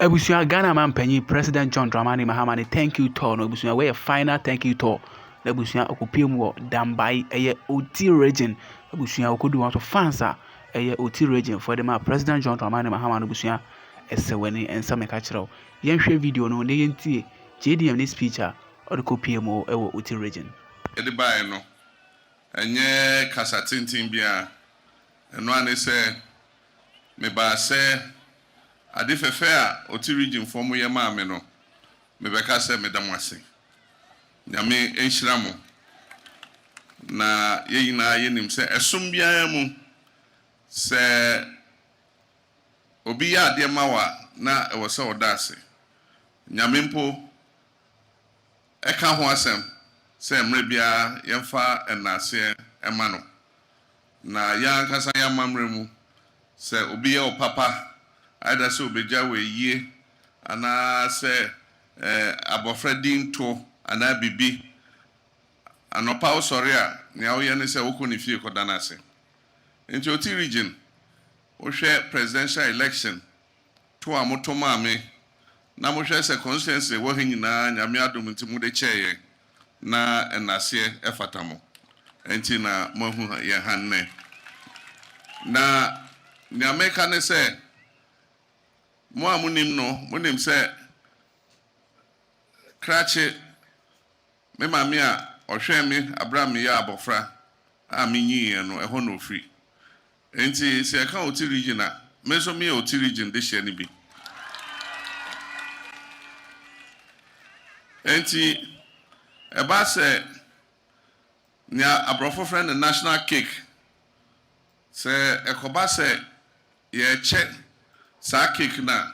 Ebusia Ghana man penny President John Dramani Mahama ne thank you tour no ebusia we final thank you tour. Ebusia okopiem wo Dambai Oti region. Ebusia okodu wan to fans Oti region for them President John Dramani Mahama no ebusia eseweni ensa meka kirɛw. Yenhwe video no ne yentie JDM ne speech a okopiem wo ewo Oti region. Edibae no enye kasa tintin bia eno ane se me ba se ade fefe a Oti region fo mo ye ma me no me beka se me dam ase nyame enhyira mo na ye yina ye nim se esom bia mu se obi ya ade ma wa na ewo se oda ase nyame mpo eka ho asem se mre bia yemfa enase ema no na ya nkasa ya mamre mu se obi ye opapa either se obeja we yie ana se abofredin to ana bibi anopa osori a nya wo ye ne se woko ne fie koda na ase enti Oti region wo hwe presidential election to amoto maame na mo hwe se constituency wo hanyina nyame adom nti mu de cheye na enase efatamo enti na mahu ye hanne na nyame ka ne se mo amunim no monim se krache me mame a ohwe me Abraham ya abofra a menyi no eho no free enti se ka Oti region a me so me Oti region de hye ne bi enti eba se nya abrofo friend the national cake se ekoba se ye che sa cake na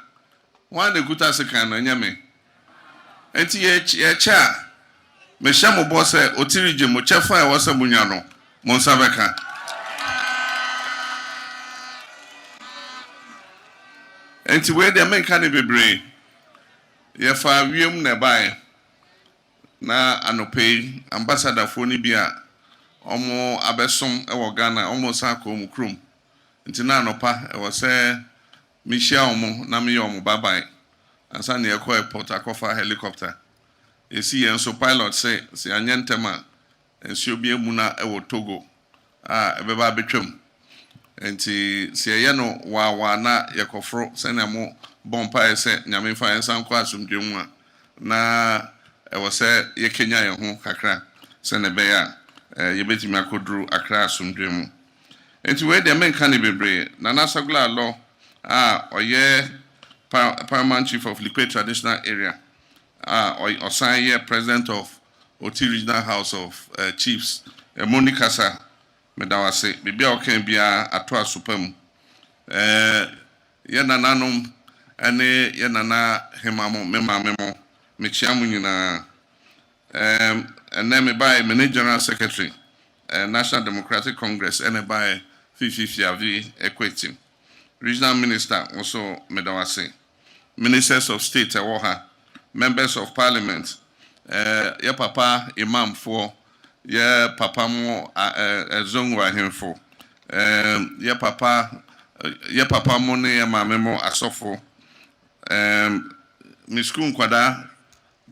wan ekuta se kan na nyame enti ye che a me hye mo bo se Oti region mo chefa e wo se munya no mo nsa beka enti we de men kan bebre ye fa wiem na bae na anope ambassador fo ni bia omo abesom e wo Ghana omo san ko mu krum nti na anopa e wo se mi hia omo na me omo babae ansa na ekọ airport akofa helicopter esi yen so pilot se anyentema ensi obi emu na e wo Togo ebeba betwam enti se ye no wa na yekofro se na mo bompa ese nyame fa ensan ko asomdwemu a na ewo se ye Kenya ye ho kakra se ne be ya ye betimi akoduru akra asomdwemu enti we de men kan bebre na nasagula law oye paramount chief of Liquid traditional area osan ye president of Oti regional house of chiefs Monikasa medawase bibia okan bia ato asopam ye nananom ene ye nana hemamo memamemo mechiamu nyina ene me by general secretary National Democratic Congress ene by fifi equity regional minister also medawase ministers of state ewoha members of parliament ye papa imam for ye papa mo zongwa hemfo ye papa mo ne ye mame mo asofo miskun kwada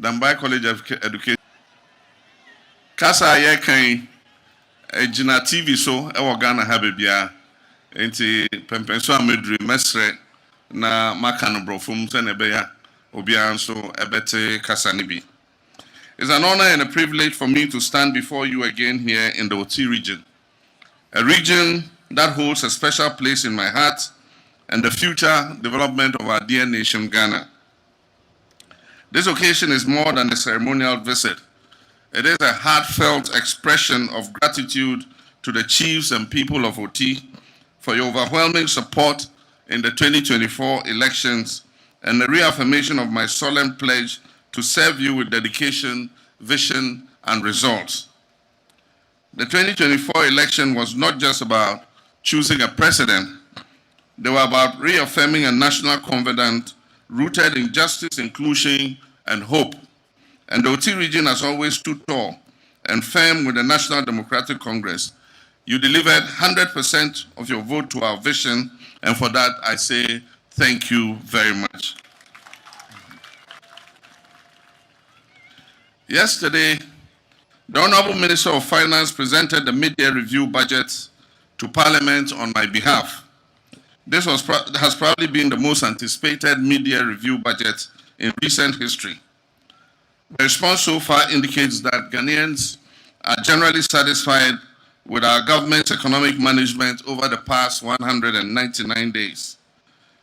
Dambai College of Education kasa ye kan ejina TV so e wo Ghana ha bebia enti pempenso amedru mesre na maka no brofum se ne be ya obia nso ebete kasa ne bi. It's an honor and a privilege for me to stand before you again here in the Oti region, a region that holds a special place in my heart and the future development of our dear nation, Ghana. This occasion is more than a ceremonial visit. It is a heartfelt expression of gratitude to the chiefs and people of Oti for your overwhelming support in the 2024 elections and the reaffirmation of my solemn pledge to serve you with dedication, vision, and results. The 2024 election was not just about choosing a president. They were about reaffirming a national covenant rooted in justice, inclusion, and hope. And the Oti region has always stood tall and firm with the National Democratic Congress. You delivered 100% of your vote to our vision, and for that I say thank you very much. Yesterday, the Honorable Minister of Finance presented the mid-year review budget to Parliament on my behalf. This has probably been the most anticipated mid-year review budget in recent history. The response so far indicates that Ghanaians are generally satisfied with our government's economic management over the past 199 days.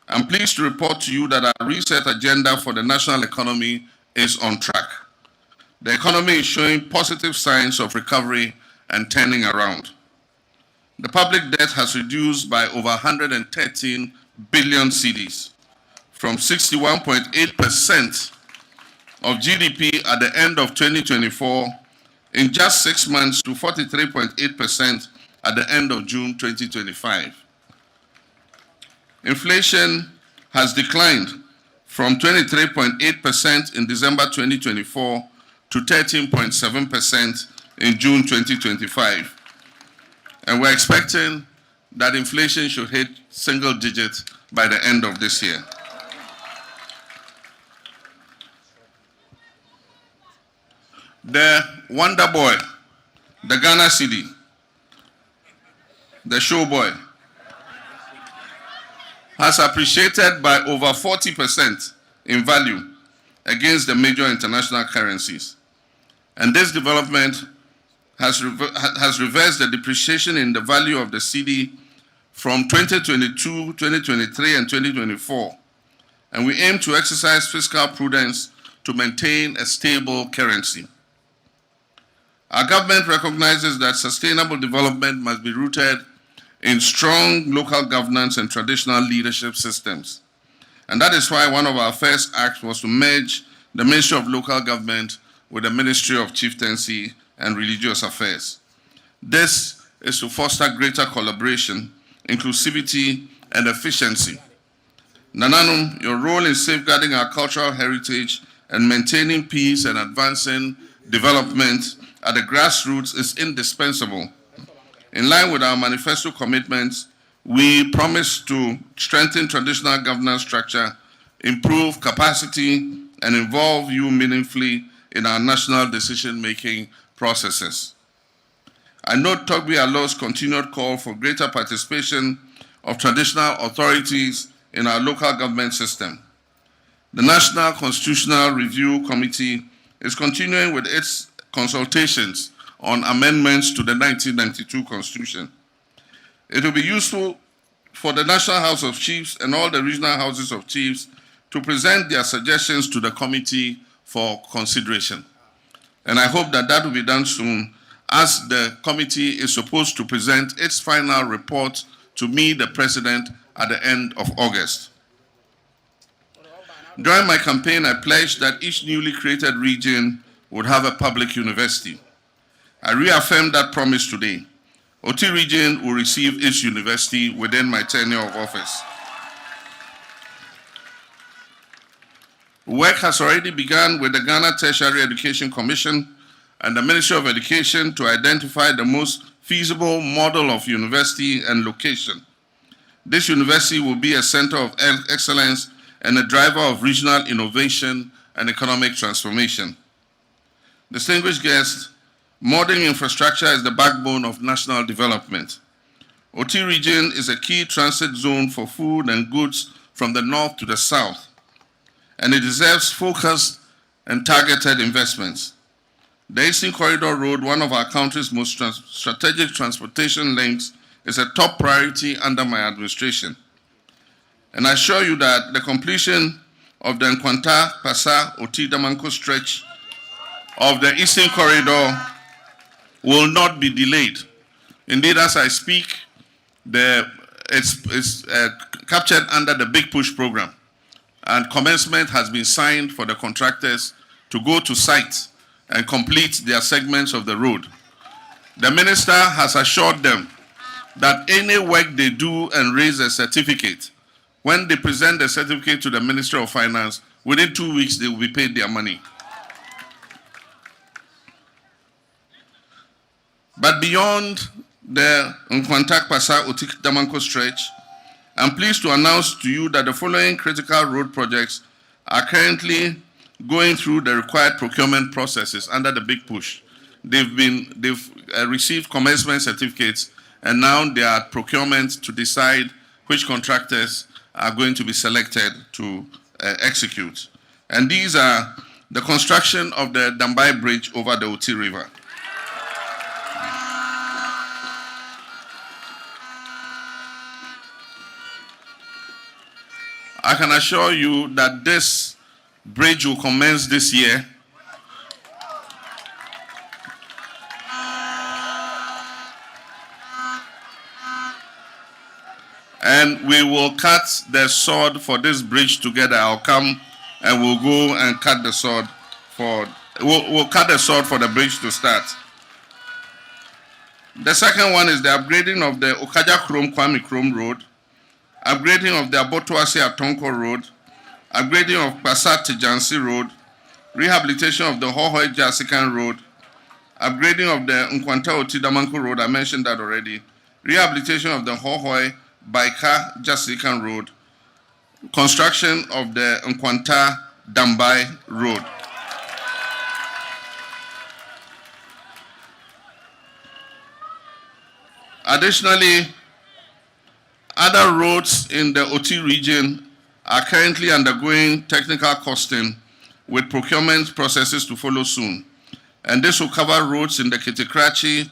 I'm pleased to report to you that our reset agenda for the national economy is on track. The economy is showing positive signs of recovery and turning around. The public debt has reduced by over 113 billion cedis, from 61.8% of GDP at the end of 2024 in just 6 months to 43.8% at the end of June 2025. Inflation has declined from 23.8% in December 2024 to 13.7% in June 2025. And we're expecting that inflation should hit single digits by the end of this year. The Wonder Boy, the Ghana cedi, the show boy, has appreciated by over 40% in value against the major international currencies. And this development has reversed the depreciation in the value of the cedi from 2022, 2023, and 2024. And we aim to exercise fiscal prudence to maintain a stable currency. Our government recognizes that sustainable development must be rooted in strong local governance and traditional leadership systems. And that is why one of our first acts was to merge the Ministry of Local Government with the Ministry of Chieftaincy and Religious Affairs. This is to foster greater collaboration, inclusivity, and efficiency. Nananum, your role in safeguarding our cultural heritage and maintaining peace and advancing development at the grassroots is indispensable. In line with our manifesto commitments, we promise to strengthen traditional governance structure, improve capacity, and involve you meaningfully in our national decision-making processes. I note Togbi Alor's continued call for greater participation of traditional authorities in our local government system. The National Constitutional Review Committee is continuing with its consultations on amendments to the 1992 Constitution. It will be useful for the National House of Chiefs and all the regional houses of chiefs to present their suggestions to the committee for consideration. And I hope that that will be done soon, as the committee is supposed to present its final report to me, the President, at the end of August. During my campaign, I pledged that each newly created region would have a public university. I reaffirm that promise today. Oti region will receive its university within my tenure of office. Work has already begun with the Ghana Tertiary Education Commission and the Ministry of Education to identify the most feasible model of university and location. This university will be a center of excellence and a driver of regional innovation and economic transformation. Distinguished guests, modern infrastructure is the backbone of national development. Oti region is a key transit zone for food and goods from the north to the south, and it deserves focused and targeted investments. The Eastern Corridor Road, one of our country's most strategic transportation links, is a top priority under my administration. And I assure you that the completion of the Nkwanta, Pasa, Oti, Damanko stretch of the Eastern Corridor will not be delayed. Indeed, as I speak, it's captured under the Big Push program, and commencement has been signed for the contractors to go to site and complete their segments of the road. The minister has assured them that any work they do and raise a certificate, when they present the certificate to the Minister of Finance, within 2 weeks they will be paid their money. But beyond the Nkwantak Pasa Otik Damanko stretch, I'm pleased to announce to you that the following critical road projects are currently going through the required procurement processes under the big push. They've received commencement certificates, and now they are at procurement to decide which contractors are going to be selected to execute. And these are the construction of the Dambai Bridge over the Oti River. I can assure you that this bridge will commence this year. And we will cut the sword for this bridge together. I'll come and we'll go and cut the sword we'll cut the sword for the bridge to start. The second one is the upgrading of the Okaja Krom Kwame Krom Road, upgrading of the Abotoase Atonko Road, upgrading of Basat Jansi Road, rehabilitation of the Hohoi Jasikan Road, upgrading of the Nkwanta Oti Damanko Road, I mentioned that already, rehabilitation of the Hohoi Baika Jasikan Road, construction of the Nkwanta Dambai Road. Additionally, other roads in the Oti region are currently undergoing technical costing with procurement processes to follow soon. And this will cover roads in the Kitikrachi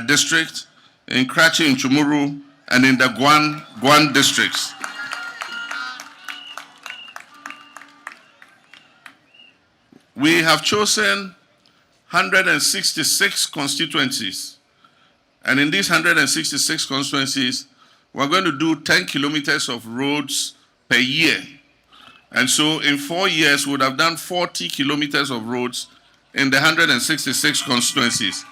district, in Krachi, in Chumuru, and in the Guan districts. We have chosen 166 constituencies. And in these 166 constituencies, we're going to do 10 kilometers of roads per year. And so in 4 years, we would have done 40 kilometers of roads in the 166 constituencies.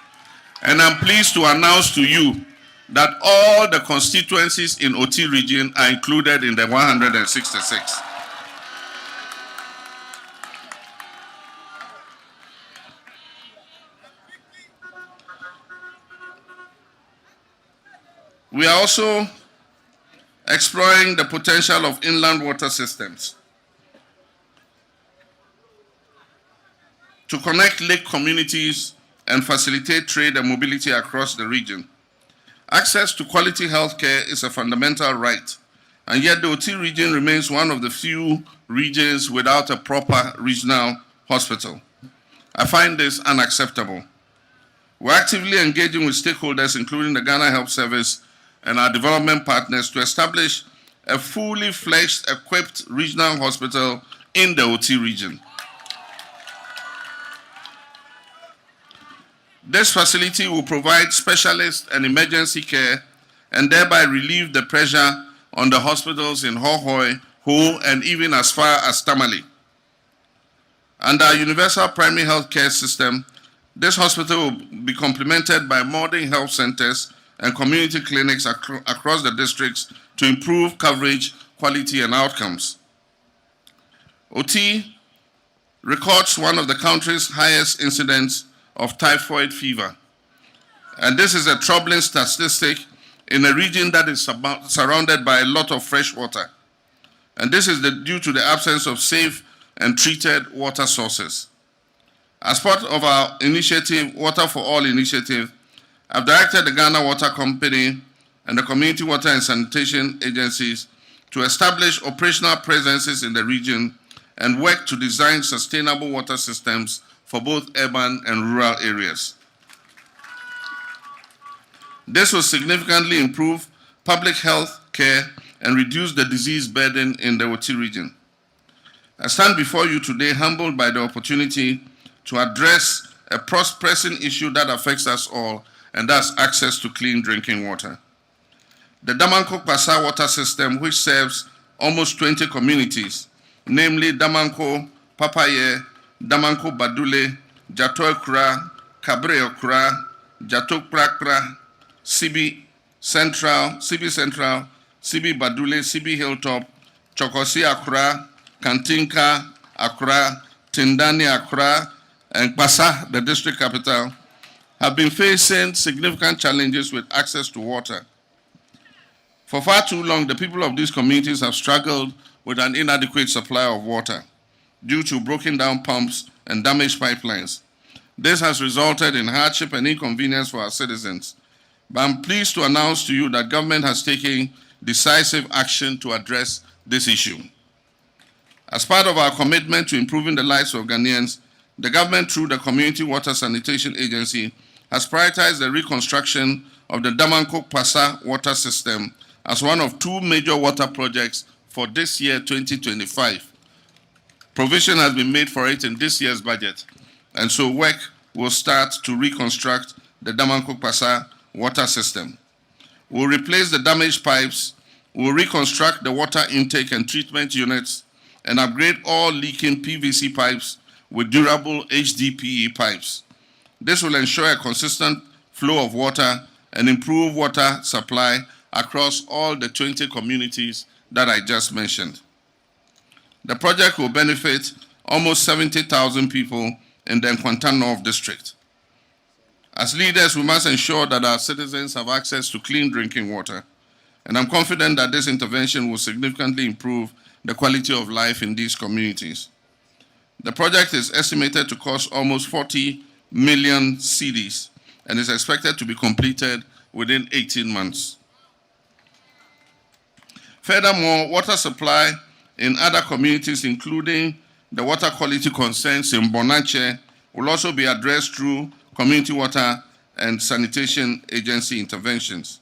And I'm pleased to announce to you that all the constituencies in Oti region are included in the 166. We are also exploring the potential of inland water systems to connect lake communities and facilitate trade and mobility across the region. Access to quality healthcare is a fundamental right, and yet the Oti region remains one of the few regions without a proper regional hospital. I find this unacceptable. We're actively engaging with stakeholders, including the Ghana Health Service and our development partners, to establish a fully fledged, equipped regional hospital in the Oti region. This facility will provide specialist and emergency care and thereby relieve the pressure on the hospitals in Hohoi, Ho, and even as far as Tamale. Under our universal primary health care system, this hospital will be complemented by modern health centers and community clinics across the districts to improve coverage, quality, and outcomes. Oti records one of the country's highest incidents of typhoid fever. And this is a troubling statistic in a region that is surrounded by a lot of fresh water. And this is due to the absence of safe and treated water sources. As part of our initiative, Water for All initiative, I've directed the Ghana Water Company and the Community Water and Sanitation Agencies to establish operational presences in the region and work to design sustainable water systems for both urban and rural areas. This will significantly improve public health care and reduce the disease burden in the Oti region. I stand before you today humbled by the opportunity to address a pressing issue that affects us all, and that's access to clean drinking water. The Damanko Pasa water system, which serves almost 20 communities, namely Damanko, Papaye, Damanko Badule, Jatoekura, Kabreokura, Jatokprakra, Sibi Central, Sibi Badule, Sibi Hilltop, Chokosi Akura, Kantinka Akura, Tindani Akura, and Pasa, the district capital, have been facing significant challenges with access to water. For far too long, the people of these communities have struggled with an inadequate supply of water. due to broken down pumps and damaged pipelines. This has resulted in hardship and inconvenience for our citizens. But I'm pleased to announce to you that government has taken decisive action to address this issue. As part of our commitment to improving the lives of Ghanaians, the government, through the Community Water Sanitation Agency, has prioritized the reconstruction of the Damankouk Passa water system as one of two major water projects for this year, 2025. Provision has been made for it in this year's budget, and so work will start to reconstruct the Damankouk Passa water system. We'll replace the damaged pipes, we'll reconstruct the water intake and treatment units, and upgrade all leaking PVC pipes with durable HDPE pipes. This will ensure a consistent flow of water and improve water supply across all the 20 communities that I just mentioned. The project will benefit almost 70,000 people in the Nkwanta North District. As leaders, we must ensure that our citizens have access to clean drinking water, and I'm confident that this intervention will significantly improve the quality of life in these communities. The project is estimated to cost almost 40 million cedis and is expected to be completed within 18 months. Furthermore, water supply in other communities, including the water quality concerns in Bonanche, will also be addressed through Community Water and Sanitation Agency interventions.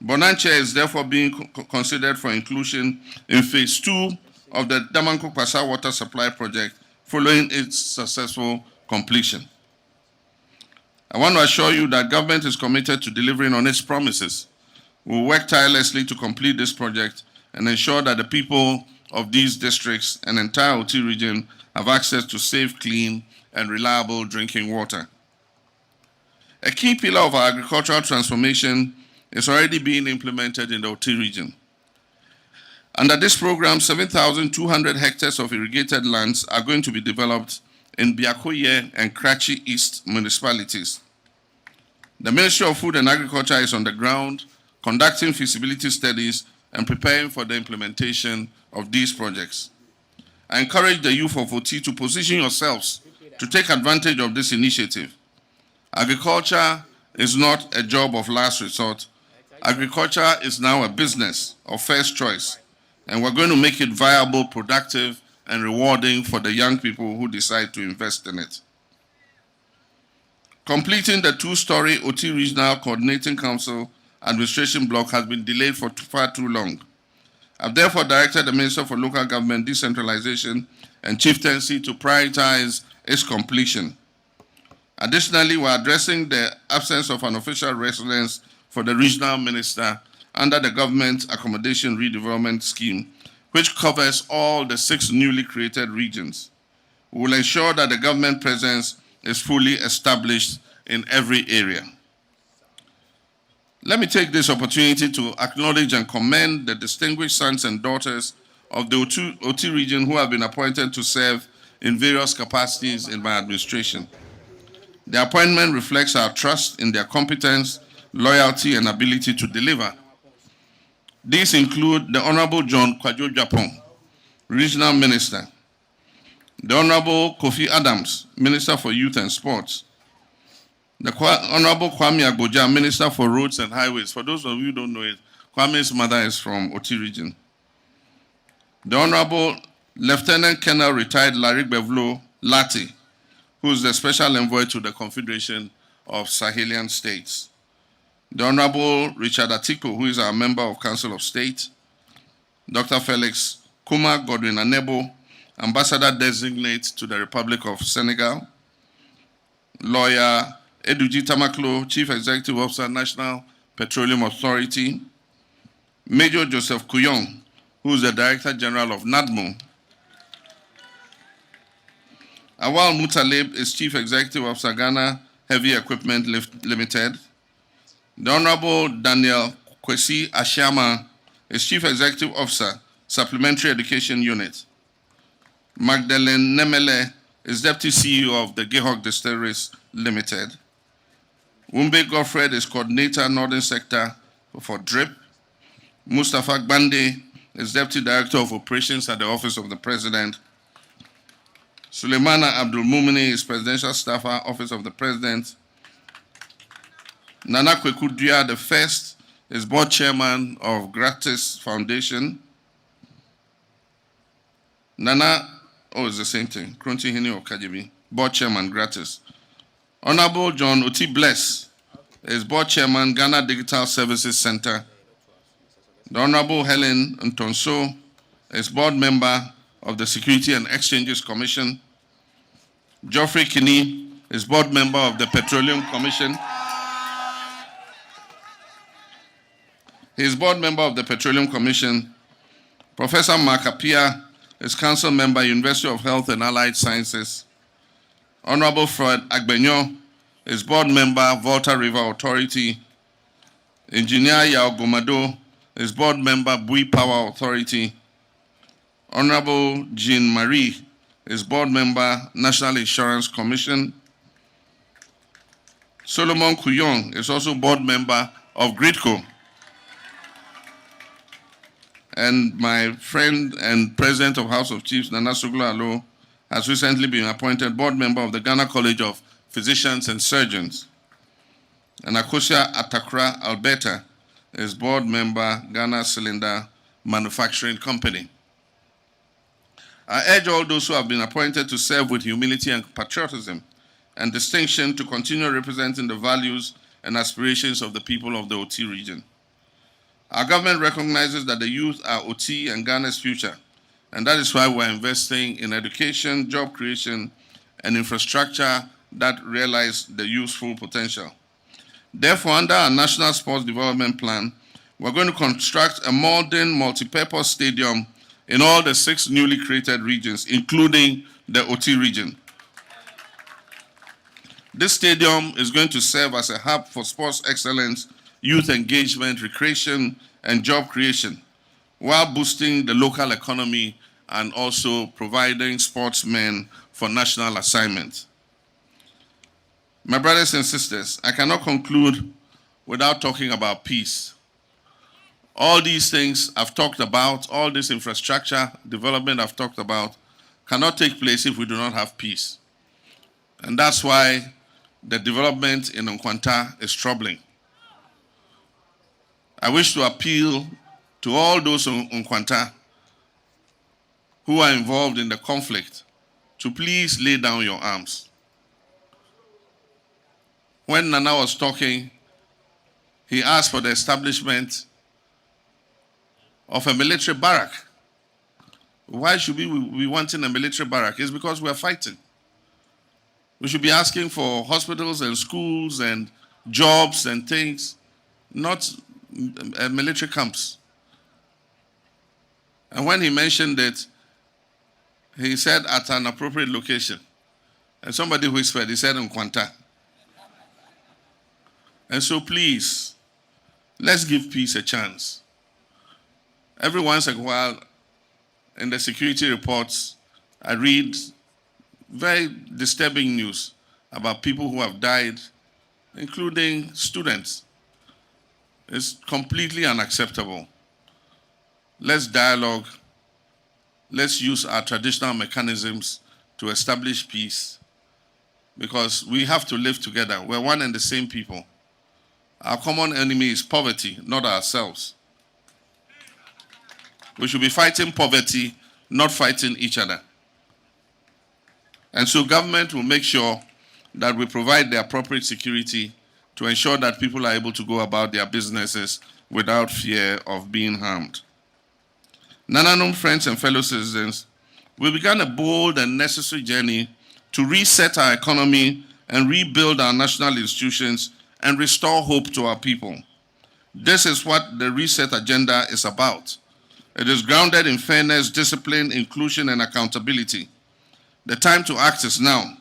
Bonanche is therefore being considered for inclusion in phase 2 of the Damankouk Passa water supply project following its successful completion. I want to assure you that government is committed to delivering on its promises. We will work tirelessly to complete this project and ensure that the people of these districts and entire Oti region have access to safe, clean, and reliable drinking water. A key pillar of our agricultural transformation is already being implemented in the Oti region. Under this program, 7,200 hectares of irrigated lands are going to be developed in Biakoye and Kratchi East municipalities. The Ministry of Food and Agriculture is on the ground, conducting feasibility studies and preparing for the implementation of these projects. I encourage the youth of Oti to position yourselves to take advantage of this initiative. Agriculture is not a job of last resort. Agriculture is now a business of first choice, and we're going to make it viable, productive, and rewarding for the young people who decide to invest in it. Completing the two-story Oti Regional Coordinating Council administration block has been delayed for far too long. I've therefore directed the Minister for Local Government, Decentralization, and Chieftaincy to prioritize its completion. Additionally, we're addressing the absence of an official residence for the regional minister under the Government Accommodation Redevelopment Scheme, which covers all the 6 newly created regions. We will ensure that the government presence is fully established in every area. Let me take this opportunity to acknowledge and commend the distinguished sons and daughters of the Oti region who have been appointed to serve in various capacities in my administration. The appointment reflects our trust in their competence, loyalty, and ability to deliver. These include the Honorable John Kwadwo Japon, Regional Minister, the Honorable Kofi Adams, Minister for Youth and Sports, the Honorable Kwame Agboja, Minister for Roads and Highways. For those of you who don't know it, Kwame's mother is from Oti region. The Honorable Lieutenant Colonel Retired Larik Bevlo Lati, who is the Special Envoy to the Confederation of Sahelian States. The Honorable Richard Atiko, who is our Member of Council of State. Dr. Felix Kuma Godwin Anebo, Ambassador Designate to the Republic of Senegal. Lawyer Eduji Tamaklo, Chief Executive Officer, National Petroleum Authority. Major Joseph Kuyong, who is the Director General of NADMO. Awal Mutalib is Chief Executive Officer, Ghana Heavy Equipment Limited. The Honorable Daniel Kwesi Ashama is Chief Executive Officer, Supplementary Education Unit. Magdalene Nemele is Deputy CEO of the Gehog Distilleries Limited. Wumbe Goffred is Coordinator, Northern Sector for DRIP. Mustafa Gbande is Deputy Director of Operations at the Office of the President. Suleimana Abdul Mumini is Presidential Staffer, Office of the President. Nana Kwekudia the first is Board Chairman of Gratis Foundation. Nana, oh, it's the same thing. Kronti Hini of Kajibi, Board Chairman, Gratis. Honorable John Oti Bless is Board Chairman, Ghana Digital Services Center. The Honorable Helen Ntonso is Board Member of the Security and Exchanges Commission. Geoffrey Kinney is Board Member of the Petroleum Commission. He is Board Member of the Petroleum Commission. Professor Mark Appiah is Council Member, University of Health and Allied Sciences. Honorable Fred Agbenyo is Board Member, Volta River Authority. Engineer Yao Gomado is Board Member, Bui Power Authority. Honorable Jean Marie is Board Member, National Insurance Commission. Solomon Kuyong is also Board Member of Gridco. And my friend and President of House of Chiefs, Nana Suglo Alo, has recently been appointed Board Member of the Ghana College of Physicians and Surgeons. And Akosia Atakra Alberta is Board Member, Ghana Cylinder Manufacturing Company. I urge all those who have been appointed to serve with humility and patriotism and distinction to continue representing the values and aspirations of the people of the OT region. Our government recognizes that the youth are OT and Ghana's future, and that is why we're investing in education, job creation, and infrastructure that realize the youth's full potential. Therefore, under our National Sports Development Plan, we're going to construct a modern multi-purpose stadium in all the 6 newly created regions, including the OT region. This stadium is going to serve as a hub for sports excellence, youth engagement, recreation, and job creation, while boosting the local economy and also providing sportsmen for national assignments. My brothers and sisters, I cannot conclude without talking about peace. All these things I've talked about, all this infrastructure development I've talked about, cannot take place if we do not have peace. And that's why the development in Nkwanta is troubling. I wish to appeal to all those in Nkwanta who are involved in the conflict to please lay down your arms. When Nana was talking, he asked for the establishment of a military barrack. Why should we be wanting a military barrack? It's because we're fighting. We should be asking for hospitals and schools and jobs and things, not military camps. And when he mentioned it, he said at an appropriate location. And somebody whispered, he said Nkwanta. And so please, let's give peace a chance. Every once in a while, in the security reports, I read very disturbing news about people who have died, including students. It's completely unacceptable. Let's dialogue. Let's use our traditional mechanisms to establish peace, because we have to live together. We're one and the same people. Our common enemy is poverty, not ourselves. We should be fighting poverty, not fighting each other. And so government will make sure that we provide the appropriate security to ensure that people are able to go about their businesses without fear of being harmed. Nananum friends and fellow citizens, we began a bold and necessary journey to reset our economy and rebuild our national institutions and restore hope to our people. This is what the reset agenda is about. It is grounded in fairness, discipline, inclusion, and accountability. The time to act is now,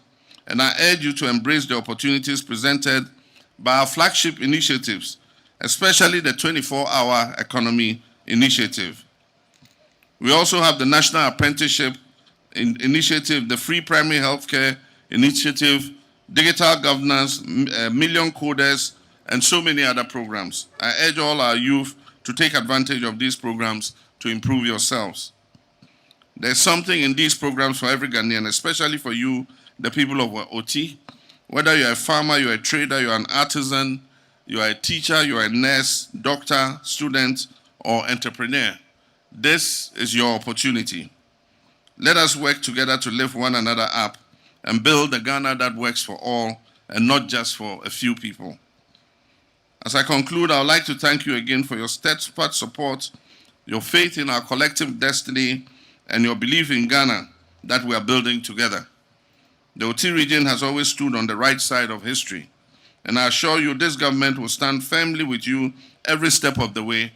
and I urge you to embrace the opportunities presented by our flagship initiatives, especially the 24-hour economy initiative. We also have the National Apprenticeship Initiative, the Free Primary Healthcare Initiative, Digital Governance, Million Coders, and so many other programs. I urge all our youth to take advantage of these programs to improve yourselves. There's something in these programs for every Ghanaian, especially for you, the people of Oti. Whether you're a farmer, you're a trader, you're an artisan, you're a teacher, you're a nurse, doctor, student, or entrepreneur, this is your opportunity. Let us work together to lift one another up and build a Ghana that works for all and not just for a few people. As I conclude, I would like to thank you again for your steadfast support, your faith in our collective destiny, and your belief in Ghana that we are building together. The Oti region has always stood on the right side of history, and I assure you this government will stand firmly with you every step of the way,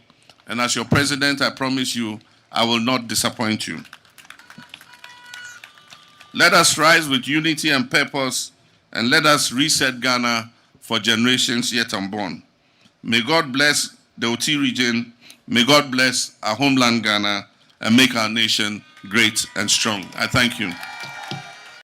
and as your president, I promise you, I will not disappoint you. Let us rise with unity and purpose, and let us reset Ghana for generations yet unborn. May God bless the Oti region, may God bless our homeland Ghana, and make our nation great and strong. I thank you.